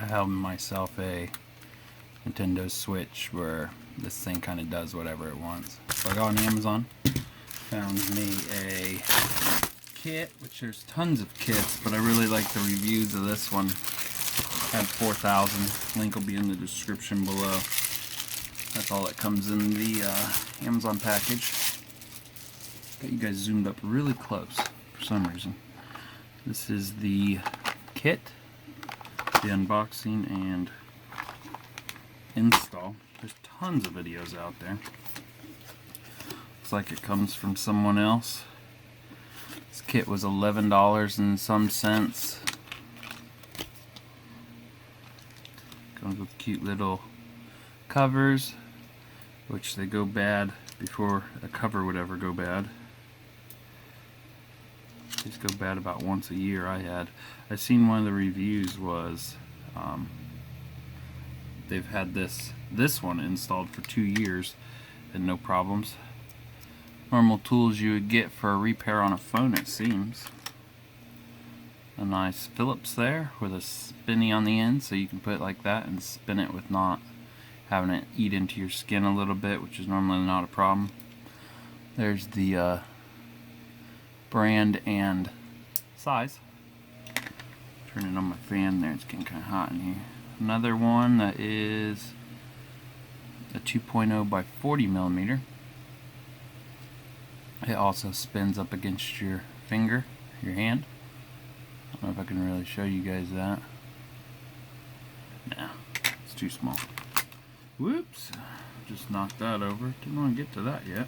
I have myself a Nintendo Switch where this thing kind of does whatever it wants. So I got on Amazon, found me a kit, which there's tons of kits, but I really like the reviews of this one. Had 4,000. Link will be in the description below. That's all that comes in the Amazon package. Got you guys zoomed up really close for some reason. This is the kit, the unboxing and install. There's tons of videos out there. Looks like it comes from someone else. This kit was $11 and some cents. Comes with cute little covers, which they go bad before a cover would ever go bad. These go bad about once a year. I seen one of the reviews was they've had this one installed for 2 years and no problems. Normal tools you would get for a repair on a phone, it seems. A nice Phillips there with a spinny on the end, so you can put it like that and spin it with not having it eat into your skin a little bit, which is normally not a problem. There's the brand and size. Turning on my fan there, it's getting kind of hot in here. Another one that is a 2.0 by 40 millimeter. It also spins up against your finger, your hand. I don't know if I can really show you guys that. Nah, it's too small. Whoops, just knocked that over. Didn't want to get to that yet.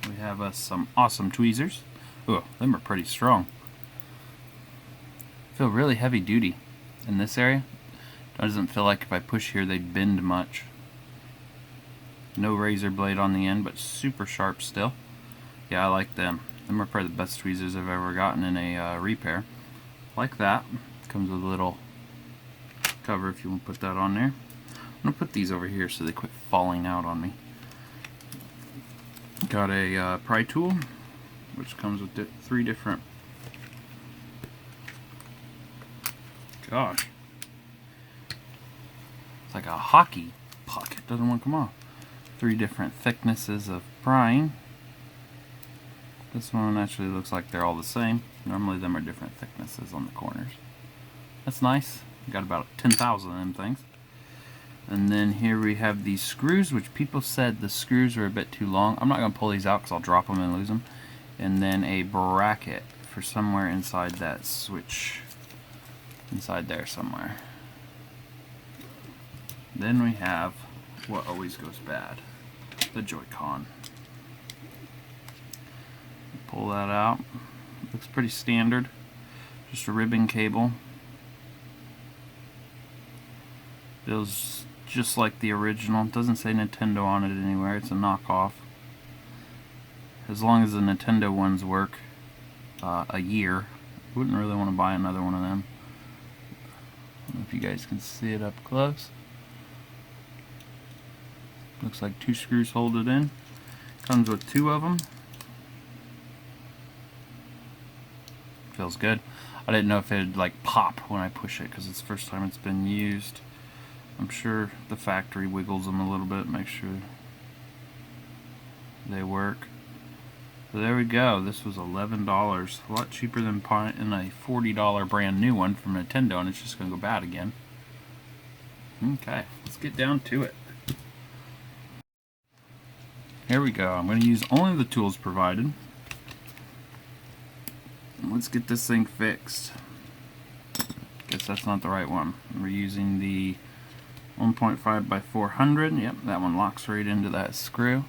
We have some awesome tweezers. Oh, them are pretty strong. Feel really heavy duty in this area. Doesn't feel like if I push here they'd bend much. No razor blade on the end, but super sharp still. Yeah, I like them. Them are probably the best tweezers I've ever gotten in a repair. Like that. Comes with a little cover if you want to put that on there. I'm going to put these over here so they quit falling out on me. Got a pry tool, which comes with 3 different... Gosh. It's like a hockey puck. It doesn't want to come off. 3 different thicknesses of prying. This one actually looks like they're all the same. Normally them are different thicknesses on the corners. That's nice. Got about 10,000 of them things. And then here we have these screws, which people said the screws are a bit too long. I'm not going to pull these out because I'll drop them and lose them. And then a bracket for somewhere inside that switch. Inside there somewhere. Then we have what always goes bad. The Joy-Con. Pull that out. Looks pretty standard. Just a ribbon cable. Feels just like the original. It doesn't say Nintendo on it anywhere. It's a knockoff. As long as the Nintendo ones work a year, I wouldn't really want to buy another one of them. I don't know if you guys can see it up close. Looks like 2 screws hold it in. Comes with 2 of them. Feels good. I didn't know if it'd like pop when I push it because it's the first time it's been used. I'm sure the factory wiggles them a little bit, make sure they work. So there we go. This was $11. A lot cheaper than in a $40 brand new one from Nintendo, and it's just going to go bad again. Okay, let's get down to it. Here we go. I'm going to use only the tools provided. Let's get this thing fixed. Guess that's not the right one. We're using the 1.5 by 400. Yep, that one locks right into that screw.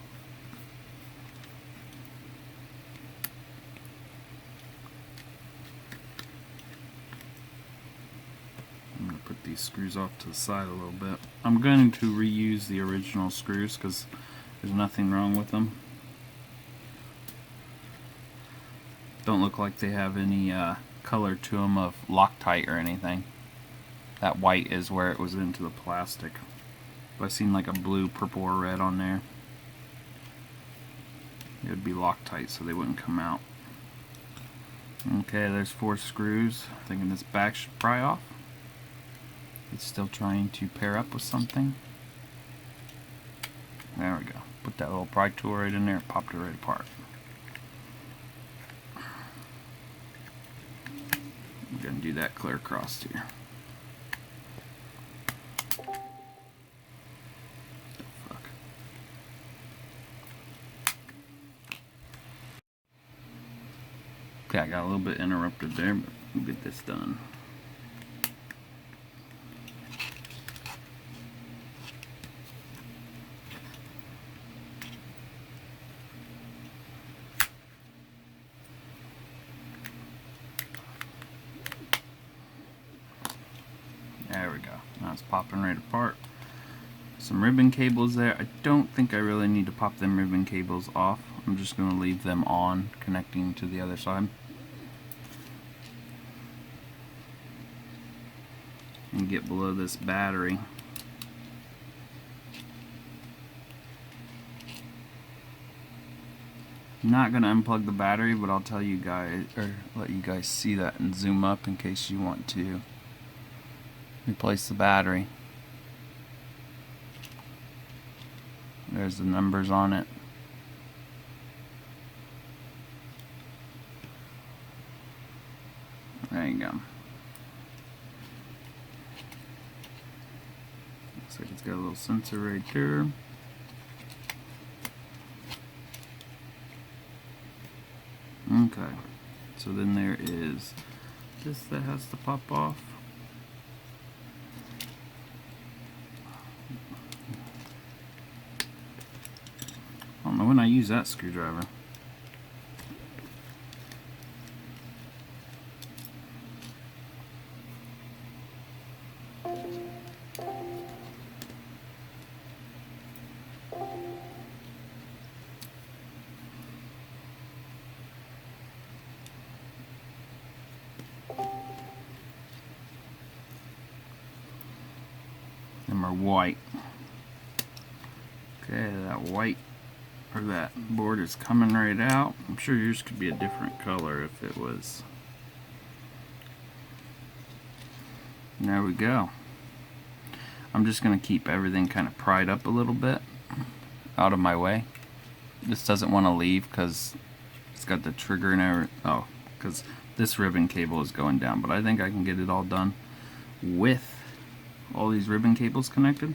I'm going to put these screws off to the side a little bit. I'm going to reuse the original screws because there's nothing wrong with them. Don't look like they have any color to them of Loctite or anything. That white is where it was into the plastic. If I seen like a blue, purple, or red on there, it would be Loctite, so they wouldn't come out. Okay, there's 4 screws. Thinking this back should pry off. It's still trying to pair up with something. There we go. Put that little pry tool right in there, popped it right apart. I'm going to do that clear across here. Okay, I got a little bit interrupted there, but we'll get this done. There we go. Now it's popping right apart. Some ribbon cables there. I don't think I really need to pop them ribbon cables off. I'm just going to leave them on, connecting to the other side. And get below this battery. Not going to unplug the battery, but I'll tell you guys, or let you guys see that and zoom up in case you want to replace the battery. There's the numbers on it. There you go. Looks like it's got a little sensor right there. Okay, so then there is this that has to pop off. I don't know when I use that screwdriver. Them are white. Okay, that white or that board is coming right out. I'm sure yours could be a different color if it was. And there we go. I'm just going to keep everything kind of pried up a little bit out of my way. This doesn't want to leave because it's got the trigger and everything. Oh, because this ribbon cable is going down, but I think I can get it all done with all these ribbon cables connected.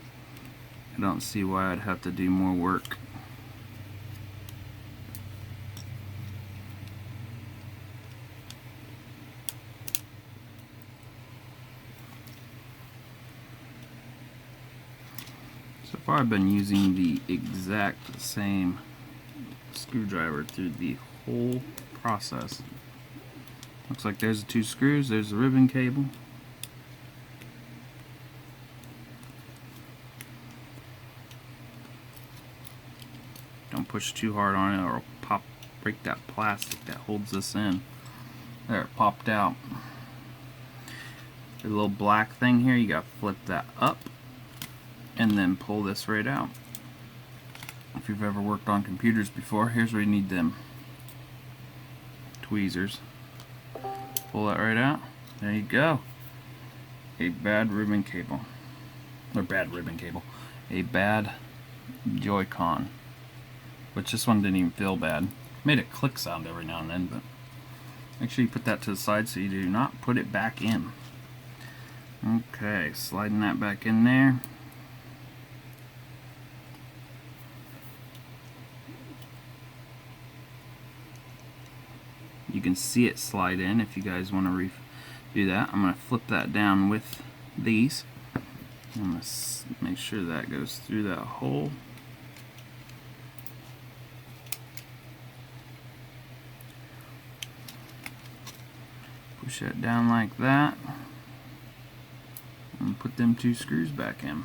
I don't see why I'd have to do more work. So far I've been using the exact same screwdriver through the whole process. Looks like there's the 2 screws, there's the ribbon cable. Don't push too hard on it or it'll break that plastic that holds this in. There, it popped out. The little black thing here, you gotta flip that up and then pull this right out. If you've ever worked on computers before, here's where you need them tweezers. Pull that right out. There you go. A bad ribbon cable. Or bad ribbon cable. A bad Joy-Con. Which this one didn't even feel bad. Made a click sound every now and then, but make sure you put that to the side so you do not put it back in. Okay, sliding that back in there. You can see it slide in if you guys want to do that. I'm going to flip that down with these. I'm going to make sure that goes through that hole. Push that down like that. And put them 2 screws back in.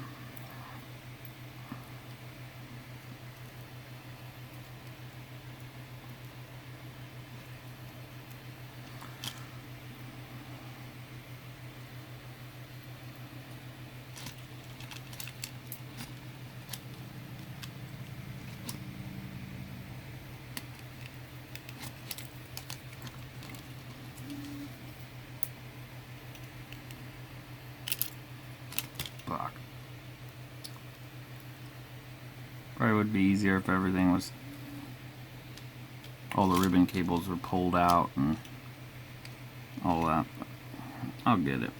Probably would be easier if everything was, all the ribbon cables were pulled out and all that, but I'll get it.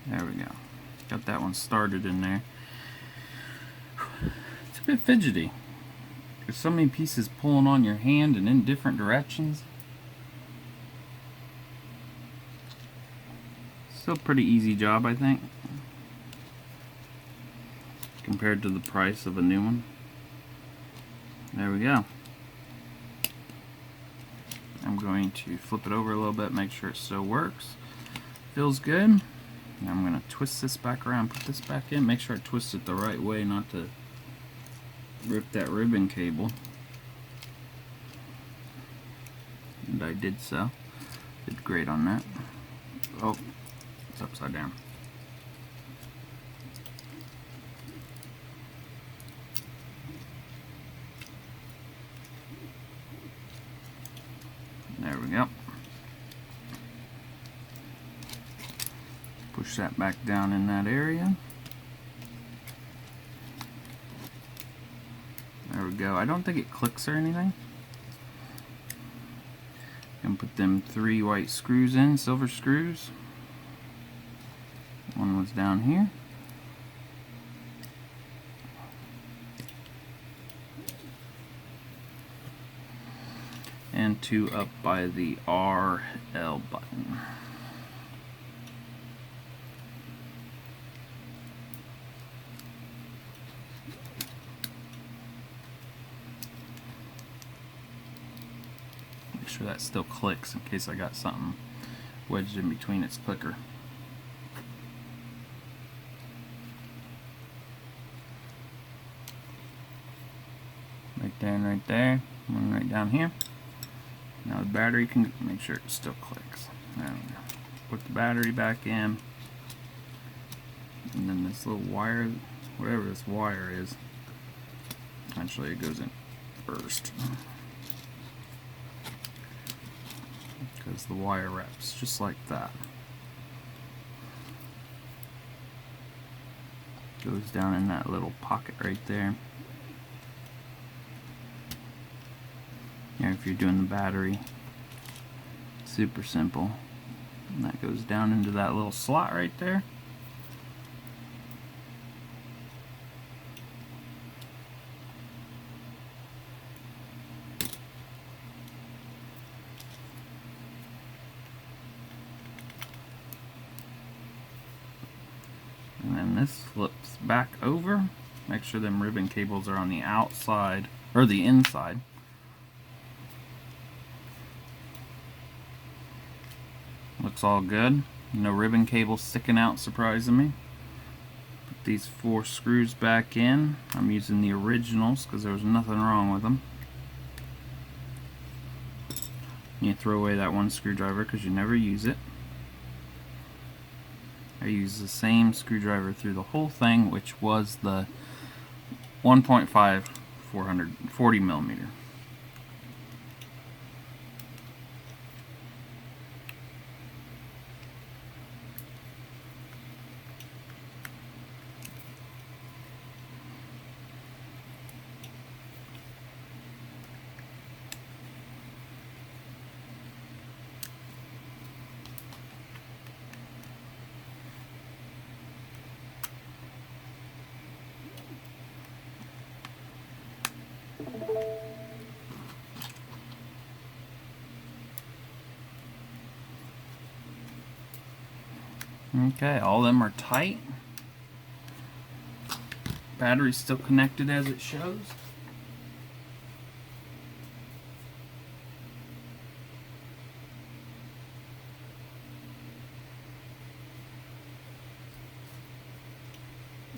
There we go. Got that one started in there. It's a bit fidgety. There's so many pieces pulling on your hand and in different directions. Still a pretty easy job, I think, compared to the price of a new one. There we go. I'm going to flip it over a little bit, make sure it still works. Feels good. Now I'm going to twist this back around, put this back in, make sure I twist it the right way not to rip that ribbon cable. And I did so. Did great on that. Oh, it's upside down. There we go. Push that back down in that area. There we go. I don't think it clicks or anything. And put them 3 white screws in, silver screws. One was down here. And 2 up by the RL button. Make sure that still clicks in case I got something wedged in between its clicker. Right there and right there. One right down here. Now the battery can, make sure it still clicks. There we go. Put the battery back in. And then this little wire, whatever this wire is, actually it goes in first. Because the wire wraps just like that. Goes down in that little pocket right there. Here, if you're doing the battery, super simple. And that goes down into that little slot right there. And then this flips back over. Make sure them ribbon cables are on the outside, or the inside. Looks all good. No ribbon cable sticking out, surprising me. Put these 4 screws back in. I'm using the originals because there was nothing wrong with them. You throw away that one screwdriver because you never use it. I used the same screwdriver through the whole thing, which was the 1.5 440 millimeter. Okay, all of them are tight. Battery's still connected as it shows.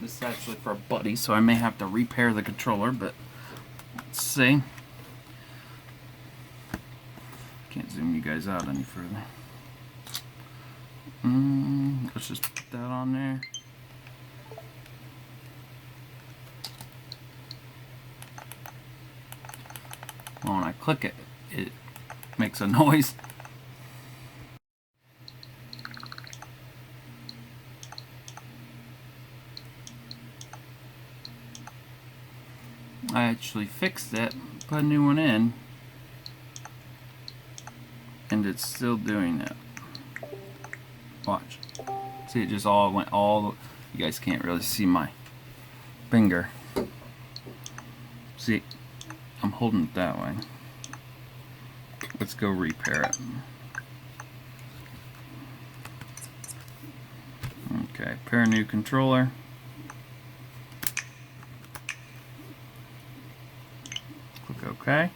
This is actually for a buddy, so I may have to repair the controller, but let's see. Can't zoom you guys out any further. Let's just put that on there. Well, when I click it, it makes a noise. I actually fixed it, put a new one in, and it's still doing it. Watch. See, it just all went all. You guys can't really see my finger. See, I'm holding it that way. Let's go repair it. Okay, pair a new controller. Click OK.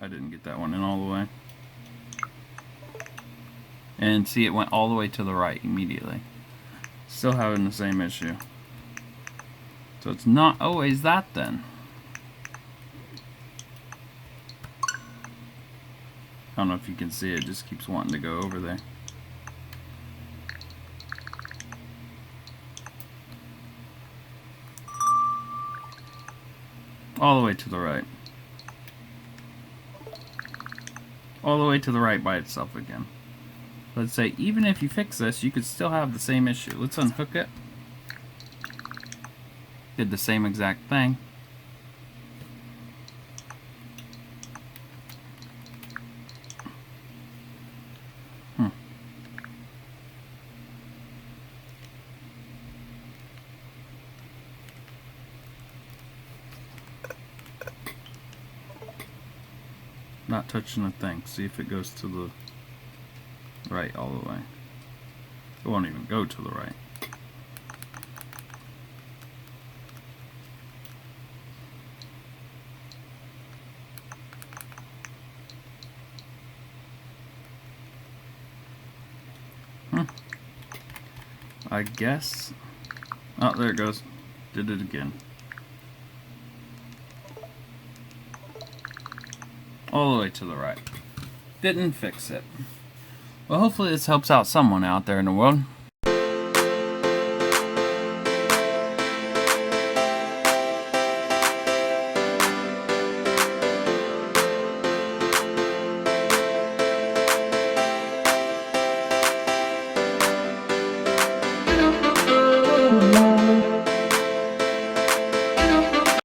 I didn't get that one in all the way. And see, it went all the way to the right immediately. Still having the same issue. So it's not always that then. I don't know if you can see it, just keeps wanting to go over there. All the way to the right. All the way to the right by itself again. Let's say even if you fix this, you could still have the same issue. Let's unhook it. Did the same exact thing. Not touching a thing. See if it goes to the right all the way. It won't even go to the right. I guess. Oh, there it goes. Did it again. All the way to the right. Didn't fix it. Well, hopefully this helps out someone out there in the world.